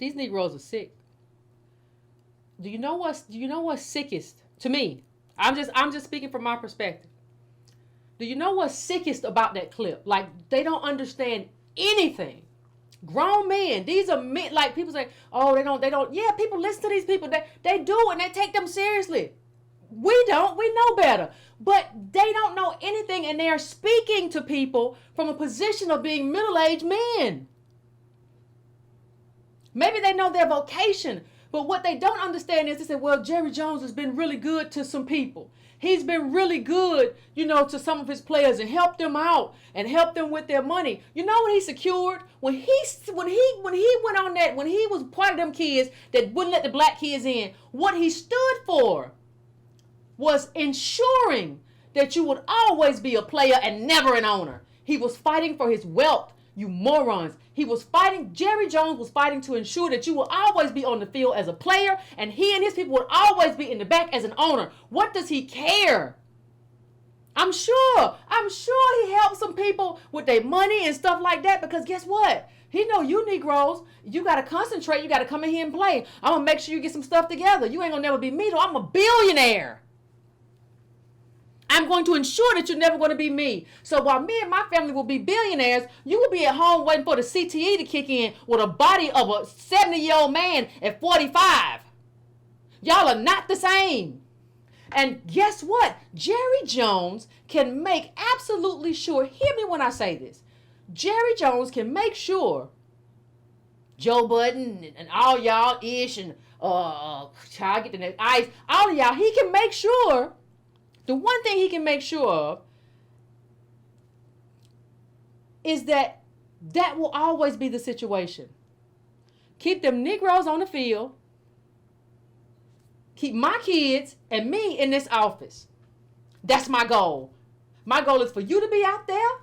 These Negroes are sick. Do you know what's sickest to me? I'm just speaking from my perspective. Do you know what's sickest about that clip? Like, they don't understand anything. Grown men, these are men, like people say, oh, they don't. Yeah, people listen to these people. They do, and they take them seriously. We don't. We know better. But they don't know anything, and they are speaking to people from a position of being middle-aged men. Maybe they know their vocation, but what they don't understand is they say, well, Jerry Jones has been really good to some people. He's been really good, to some of his players and helped them out and helped them with their money. You know what he secured? When he went on that, when he was part of them kids that wouldn't let the black kids in, what he stood for was ensuring that you would always be a player and never an owner. He was fighting for his wealth, you morons. Jerry Jones was fighting to ensure that you will always be on the field as a player, and he and his people would always be in the back as an owner. What does he care? I'm sure he helped some people with their money and stuff like that, because guess what? He know you Negroes, you got to concentrate, you got to come in here and play. I'm going to make sure you get some stuff together. You ain't going to never be me, though. I'm a billionaire. I'm going to ensure that you're never going to be me. So while me and my family will be billionaires, you will be at home waiting for the CTE to kick in with a body of a 70-year-old man at 45. Y'all are not the same. And guess what? Jerry Jones can make absolutely sure, hear me when I say this, Jerry Jones can make sure Joe Budden and all y'all Ish and child get the next Ice, all of y'all, he can make sure. The one thing he can make sure of is that will always be the situation. Keep them Negroes on the field. Keep my kids and me in this office. That's my goal. My goal is for you to be out there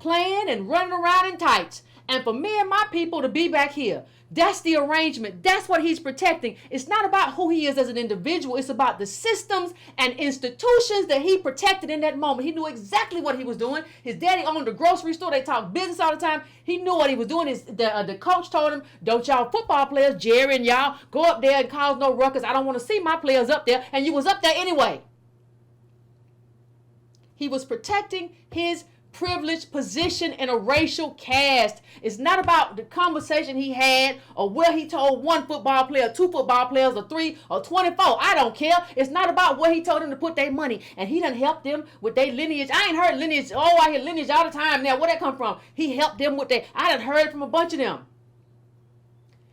playing and running around in tights, and for me and my people to be back here. That's the arrangement. That's what he's protecting. It's not about who he is as an individual. It's about the systems and institutions that he protected in that moment. He knew exactly what he was doing. His daddy owned a grocery store. They talk business all the time. He knew what he was doing. The coach told him, don't y'all football players, Jerry and y'all, go up there and cause no ruckus. I don't want to see my players up there. And you was up there anyway. He was protecting his privileged position in a racial caste. It's not about the conversation he had or where he told one football player, two football players, or 3 or 24. I don't care. It's not about where he told them to put their money. And he done helped them with their lineage. I ain't heard lineage. Oh, I hear lineage all the time now. Where that come from? He helped them with their, I done heard from a bunch of them.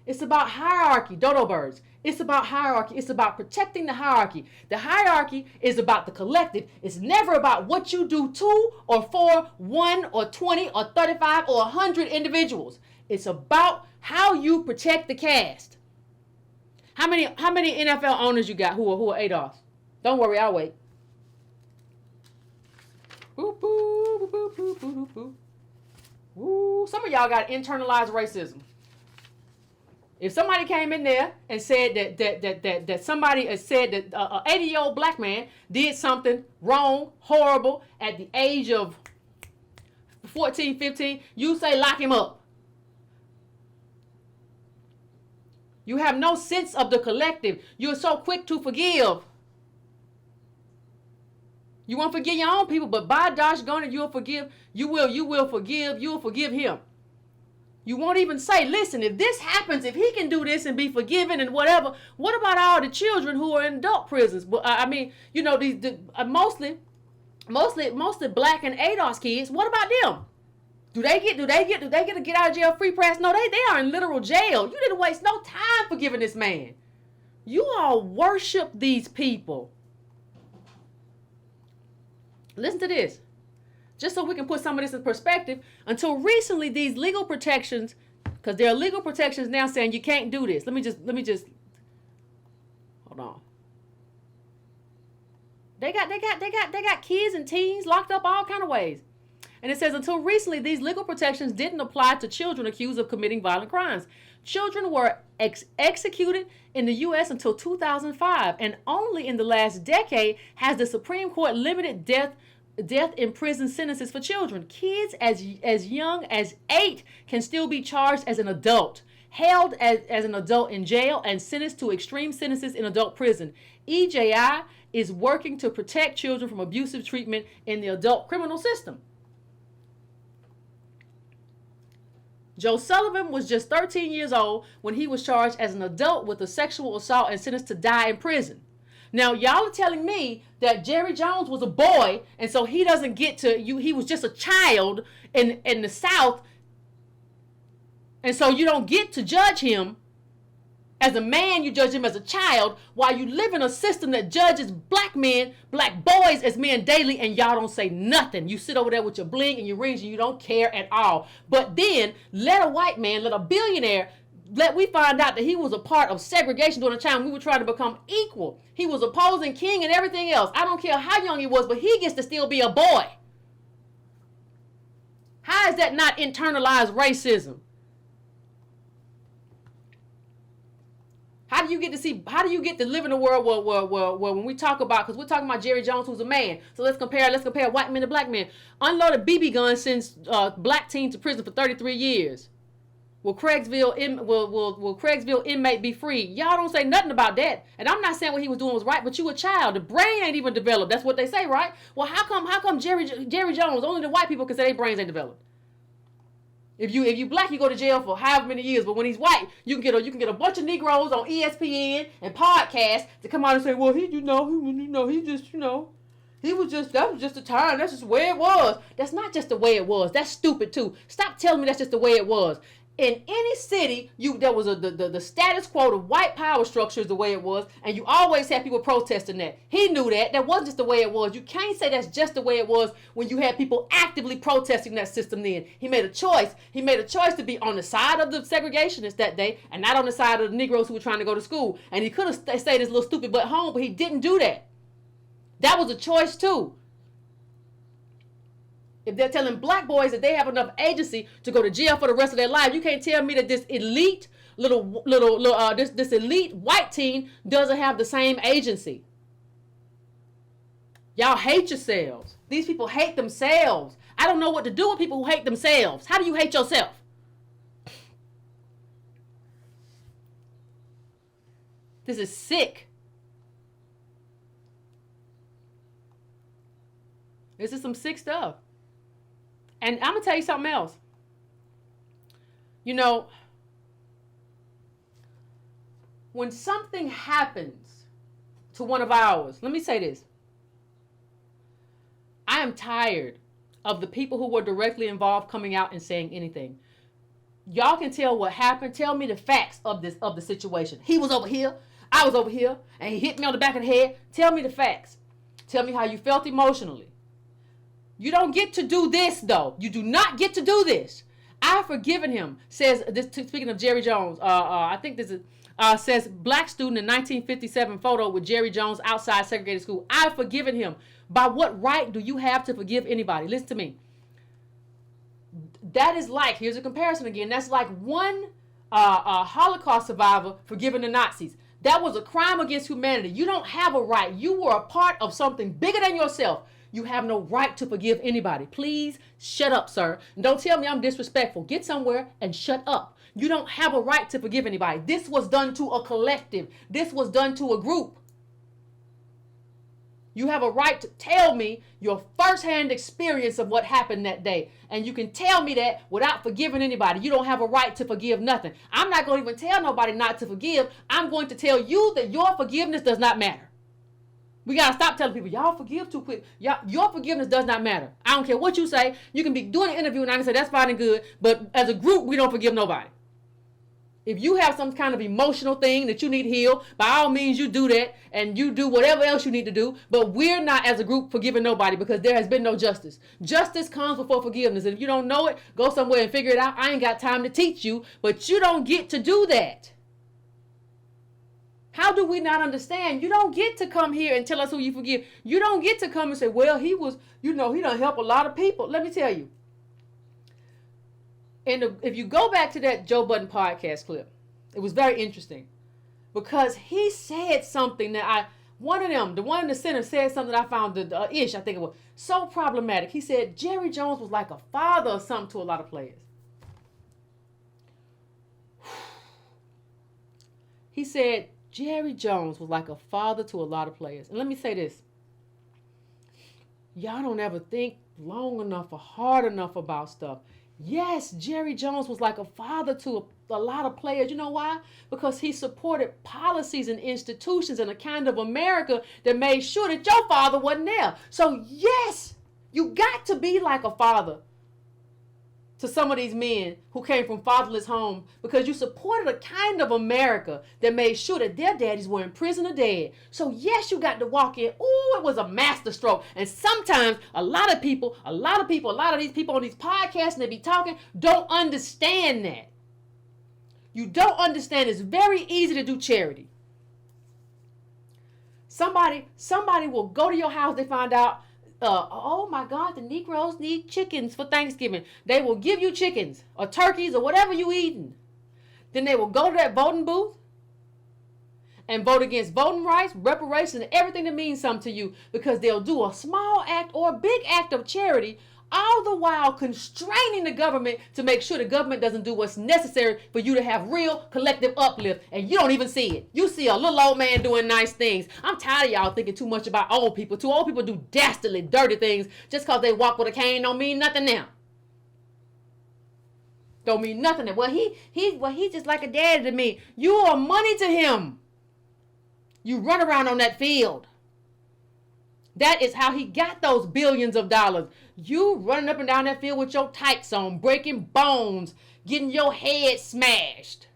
It's about hierarchy, dodo birds. It's about hierarchy. It's about protecting the hierarchy. The hierarchy is about the collective. It's never about what you do to or for 1 or 20 or 35 or 100 individuals. It's about how you protect the caste. How many NFL owners you got who are ADOS? Don't worry, I'll wait. Boop, boop, boop, boop, boop, boop, boop. Ooh, some of y'all got internalized racism. If somebody came in there and said that somebody said that an 80-year-old black man did something wrong, horrible at the age of 14, 15, you say lock him up. You have no sense of the collective. You're so quick to forgive. You won't forgive your own people, but by gosh darn it, you'll forgive. You will forgive him. You won't even say, listen, if this happens, if he can do this and be forgiven and whatever, what about all the children who are in adult prisons? But I mean, mostly black and ADOS kids. What about them? Do they get a get out of jail free pass? No, they are in literal jail. You didn't waste no time forgiving this man. You all worship these people. Listen to this. Just so we can put some of this in perspective, until recently, these legal protections, because there are legal protections now saying you can't do this. Let me just hold on. They got kids and teens locked up all kind of ways. And it says until recently, these legal protections didn't apply to children accused of committing violent crimes. Children were executed in the U.S. until 2005, and only in the last decade has the Supreme Court limited death in prison sentences for children. Kids as young as 8 can still be charged as an adult. held as an adult in jail, and sentenced to extreme sentences in adult prison. EJI is working to protect children from abusive treatment in the adult criminal system. Joe Sullivan was just 13 years old when he was charged as an adult with a sexual assault and sentenced to die in prison. Now, y'all are telling me that Jerry Jones was a boy, and so he doesn't get to, he was just a child in the South, and so you don't get to judge him as a man, you judge him as a child, while you live in a system that judges black men, black boys as men daily, and y'all don't say nothing. You sit over there with your bling and your rings and you don't care at all. But then let a white man, let a billionaire, let we find out that he was a part of segregation during the time we were trying to become equal. He was opposing King and everything else. I don't care how young he was, but he gets to still be a boy. How is that not internalized racism? How do you get to live in a world where when we talk about, because we're talking about Jerry Jones, who's a man. So let's compare white men to black men. Unloaded BB gun sends black teen to prison for 33 years. Will Craigsville inmate be free? Y'all don't say nothing about that. And I'm not saying what he was doing was right, but you a child. The brain ain't even developed. That's what they say, right? Well, how come Jerry Jones, only the white people can say their brains ain't developed? If you black, you go to jail for however many years. But when he's white, you can get a bunch of Negroes on ESPN and podcasts to come out and say, well, that was just a time. That's just the way it was. That's not just the way it was. That's stupid too. Stop telling me that's just the way it was. In any city, there was the status quo, the white power structure is the way it was, and you always had people protesting that. He knew that. That wasn't just the way it was. You can't say that's just the way it was when you had people actively protesting that system then. He made a choice. He made a choice to be on the side of the segregationists that day and not on the side of the Negroes who were trying to go to school. And he could have stayed his little stupid butt home, but he didn't do that. That was a choice too. If they're telling black boys that they have enough agency to go to jail for the rest of their life, you can't tell me that this elite this elite white teen doesn't have the same agency. Y'all hate yourselves. These people hate themselves. I don't know what to do with people who hate themselves. How do you hate yourself? This is sick. This is some sick stuff. And I'm going to tell you something else. You know, when something happens to one of ours, let me say this. I am tired of the people who were directly involved coming out and saying anything. Y'all can tell what happened. Tell me the facts of the situation. He was over here. I was over here. And he hit me on the back of the head. Tell me the facts. Tell me how you felt emotionally. You don't get to do this, though. You do not get to do this. I've forgiven him, says this. Speaking of Jerry Jones, I think this is says black student in 1957 photo with Jerry Jones outside segregated school. I've forgiven him. By what right do you have to forgive anybody? Listen to me. That is like, here's a comparison again. That's like one Holocaust survivor forgiving the Nazis. That was a crime against humanity. You don't have a right. You were a part of something bigger than yourself. You have no right to forgive anybody. Please shut up, sir. And don't tell me I'm disrespectful. Get somewhere and shut up. You don't have a right to forgive anybody. This was done to a collective. This was done to a group. You have a right to tell me your firsthand experience of what happened that day. And you can tell me that without forgiving anybody. You don't have a right to forgive nothing. I'm not going to even tell nobody not to forgive. I'm going to tell you that your forgiveness does not matter. We got to stop telling people, y'all forgive too quick. Your forgiveness does not matter. I don't care what you say. You can be doing an interview and I can say that's fine and good. But as a group, we don't forgive nobody. If you have some kind of emotional thing that you need healed, by all means you do that and you do whatever else you need to do. But we're not as a group forgiving nobody because there has been no justice. Justice comes before forgiveness. And if you don't know it, go somewhere and figure it out. I ain't got time to teach you, but you don't get to do that. How do we not understand? You don't get to come here and tell us who you forgive. You don't get to come and say, well, he was, he done help a lot of people. Let me tell you. And if you go back to that Joe Budden podcast clip, it was very interesting because he said something that the one in the center said something that I found I think it was so problematic. He said Jerry Jones was like a father or something to a lot of players. He said Jerry Jones was like a father to a lot of players. And let me say this. Y'all don't ever think long enough or hard enough about stuff. Yes, Jerry Jones was like a father to a lot of players. You know why? Because he supported policies and institutions and a kind of America that made sure that your father wasn't there. So yes, you got to be like a father to some of these men who came from fatherless homes, because you supported a kind of America that made sure that their daddies were in prison or dead. So yes, you got to walk in. Ooh, it was a masterstroke. And sometimes a lot of these people on these podcasts and they be talking don't understand that. You don't understand it's very easy to do charity. Somebody will go to your house, they find out, oh my God, the Negroes need chickens for Thanksgiving. They will give you chickens or turkeys or whatever you eating. Then they will go to that voting booth and vote against voting rights, reparations, and everything that means something to you, because they'll do a small act or a big act of charity, all the while constraining the government to make sure the government doesn't do what's necessary for you to have real collective uplift, and you don't even see it. You see a little old man doing nice things. I'm tired of y'all thinking too much about old people. Too old people do dastardly, dirty things. Just because they walk with a cane don't mean nothing now. Don't mean nothing now. Well, he's just like a daddy to me. You are money to him. You run around on that field. That is how he got those billions of dollars. You running up and down that field with your tights on, breaking bones, getting your head smashed.